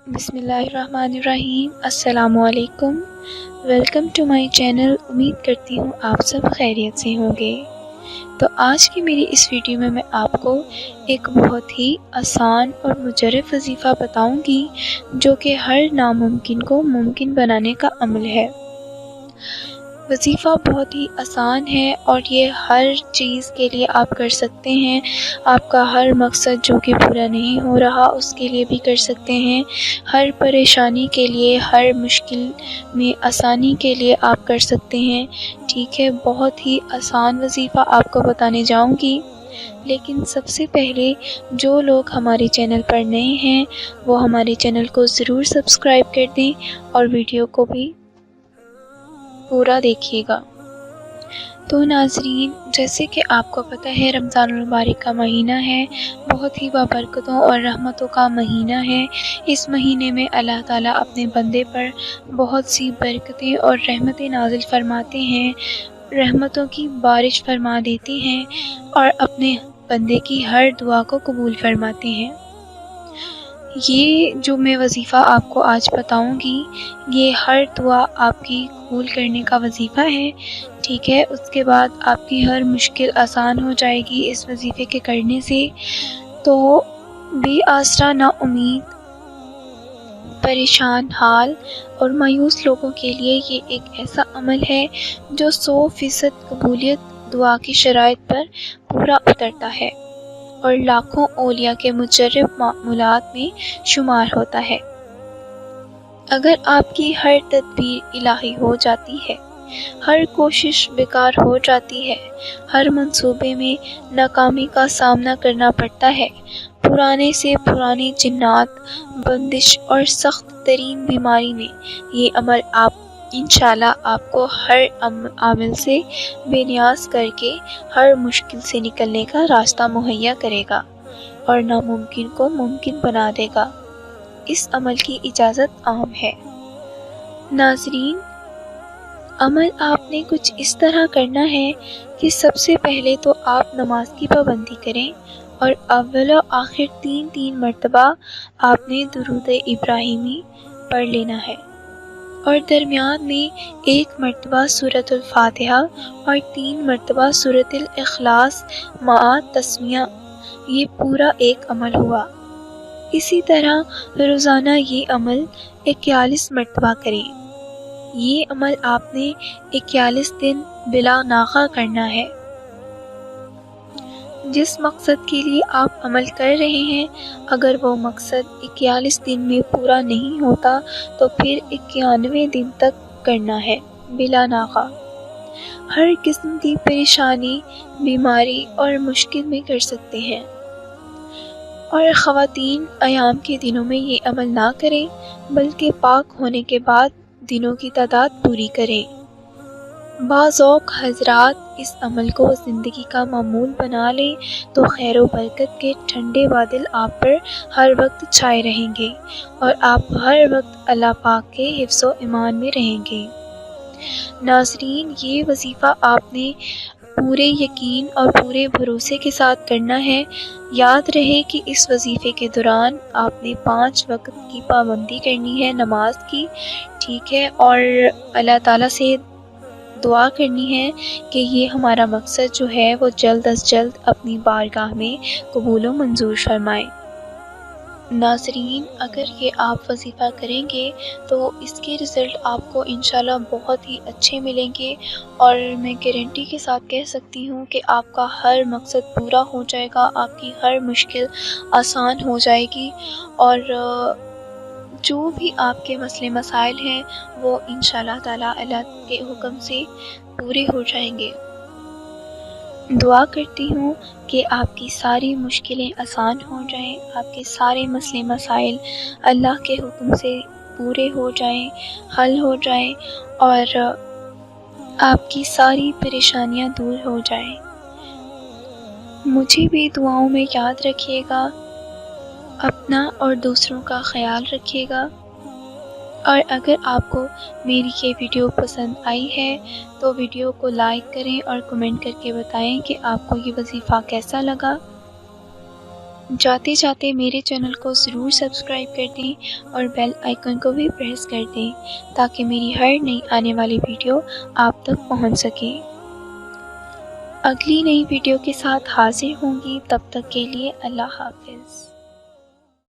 بسم اللہ الرحمن الرحیم۔ السلام علیکم، ویلکم ٹو مائی چینل۔ امید کرتی ہوں آپ سب خیریت سے ہوں گے۔ تو آج کی میری اس ویڈیو میں آپ کو ایک بہت ہی آسان اور مجرب وظیفہ بتاؤں گی جو کہ ہر ناممکن کو ممکن بنانے کا عمل ہے۔ وظیفہ بہت ہی آسان ہے اور یہ ہر چیز کے لیے آپ کر سکتے ہیں۔ آپ کا ہر مقصد جو کہ پورا نہیں ہو رہا اس کے لیے بھی کر سکتے ہیں۔ ہر پریشانی کے لیے، ہر مشکل میں آسانی کے لیے آپ کر سکتے ہیں۔ ٹھیک ہے، بہت ہی آسان وظیفہ آپ کو بتانے جاؤں گی۔ لیکن سب سے پہلے جو لوگ ہمارے چینل پر نئے ہیں وہ ہمارے چینل کو ضرور سبسکرائب کر دیں اور ویڈیو کو بھی پورا دیکھیے گا۔ تو ناظرین، جیسے کہ آپ کو پتہ ہے رمضان المبارک کا مہینہ ہے، بہت ہی بابرکتوں اور رحمتوں کا مہینہ ہے۔ اس مہینے میں اللہ تعالیٰ اپنے بندے پر بہت سی برکتیں اور رحمتیں نازل فرماتے ہیں، رحمتوں کی بارش فرما دیتے ہیں اور اپنے بندے کی ہر دعا کو قبول فرماتے ہیں۔ یہ جو میں وظیفہ آپ کو آج بتاؤں گی یہ ہر دعا آپ کی قبول کرنے کا وظیفہ ہے۔ ٹھیک ہے، اس کے بعد آپ کی ہر مشکل آسان ہو جائے گی اس وظیفے کے کرنے سے۔ تو بے آسرا، نا امید، پریشان حال اور مایوس لوگوں کے لیے یہ ایک ایسا عمل ہے جو 100% قبولیت دعا کی شرائط پر پورا اترتا ہے اور لاکھوں اولیاء کے مجرب معمولات میں شمار ہوتا ہے۔ اگر آپ کی ہر تدبیر الہی ہو جاتی ہے، ہر کوشش بیکار ہو جاتی ہے، ہر منصوبے میں ناکامی کا سامنا کرنا پڑتا ہے، پرانے سے پرانی جنات، بندش اور سخت ترین بیماری میں یہ عمل انشاءاللہ آپ کو ہر عامل سے بے نیاز کر کے ہر مشکل سے نکلنے کا راستہ مہیا کرے گا اور ناممکن کو ممکن بنا دے گا۔ اس عمل کی اجازت عام ہے۔ ناظرین، عمل آپ نے کچھ اس طرح کرنا ہے کہ سب سے پہلے تو آپ نماز کی پابندی کریں اور اول و آخر 3 مرتبہ آپ نے درود ابراہیمی پڑھ لینا ہے اور درمیان میں 1 مرتبہ سورۃ الفاتحہ اور 3 مرتبہ سورۃ الاخلاص مع تسمیہ۔ یہ پورا ایک عمل ہوا۔ اسی طرح روزانہ یہ عمل 41 مرتبہ کریں۔ یہ عمل آپ نے 41 دن بلا ناغہ کرنا ہے۔ جس مقصد کے لیے آپ عمل کر رہے ہیں اگر وہ مقصد 41 دن میں پورا نہیں ہوتا تو پھر 91 دن تک کرنا ہے بلا ناغہ۔ ہر قسم کی پریشانی، بیماری اور مشکل میں کر سکتے ہیں۔ اور خواتین ایام کے دنوں میں یہ عمل نہ کریں بلکہ پاک ہونے کے بعد دنوں کی تعداد پوری کریں۔ بعض اوقات حضرات اس عمل کو زندگی کا معمول بنا لیں تو خیر و برکت کے ٹھنڈے بادل آپ پر ہر وقت چھائے رہیں گے اور آپ ہر وقت اللہ پاک کے حفظ و امان میں رہیں گے۔ ناظرین، یہ وظیفہ آپ نے پورے یقین اور پورے بھروسے کے ساتھ کرنا ہے۔ یاد رہے کہ اس وظیفے کے دوران آپ نے 5 وقت کی پابندی کرنی ہے نماز کی۔ ٹھیک ہے، اور اللہ تعالیٰ سے دعا کرنی ہے کہ یہ ہمارا مقصد جو ہے وہ جلد از جلد اپنی بارگاہ میں قبول و منظور فرمائے۔ ناظرین، اگر یہ آپ وظیفہ کریں گے تو اس کے رزلٹ آپ کو انشاءاللہ بہت ہی اچھے ملیں گے اور میں گارنٹی کے ساتھ کہہ سکتی ہوں کہ آپ کا ہر مقصد پورا ہو جائے گا، آپ کی ہر مشکل آسان ہو جائے گی اور جو بھی آپ کے مسئلے مسائل ہیں وہ انشاءاللہ تعالیٰ اللہ کے حکم سے پورے ہو جائیں گے۔ دعا کرتی ہوں کہ آپ کی ساری مشکلیں آسان ہو جائیں، آپ کے سارے مسئلے مسائل اللہ کے حکم سے پورے ہو جائیں، حل ہو جائیں اور آپ کی ساری پریشانیاں دور ہو جائیں۔ مجھے بھی دعاؤں میں یاد رکھیے گا، اپنا اور دوسروں کا خیال رکھیے گا، اور اگر آپ کو میری یہ ویڈیو پسند آئی ہے تو ویڈیو کو لائک کریں اور کمنٹ کر کے بتائیں کہ آپ کو یہ وظیفہ کیسا لگا۔ جاتے جاتے میرے چینل کو ضرور سبسکرائب کر دیں اور بیل آئیکن کو بھی پریس کر دیں تاکہ میری ہر نئی آنے والی ویڈیو آپ تک پہنچ سکے۔ اگلی نئی ویڈیو کے ساتھ حاضر ہوں گی، تب تک کے لیے اللہ حافظ۔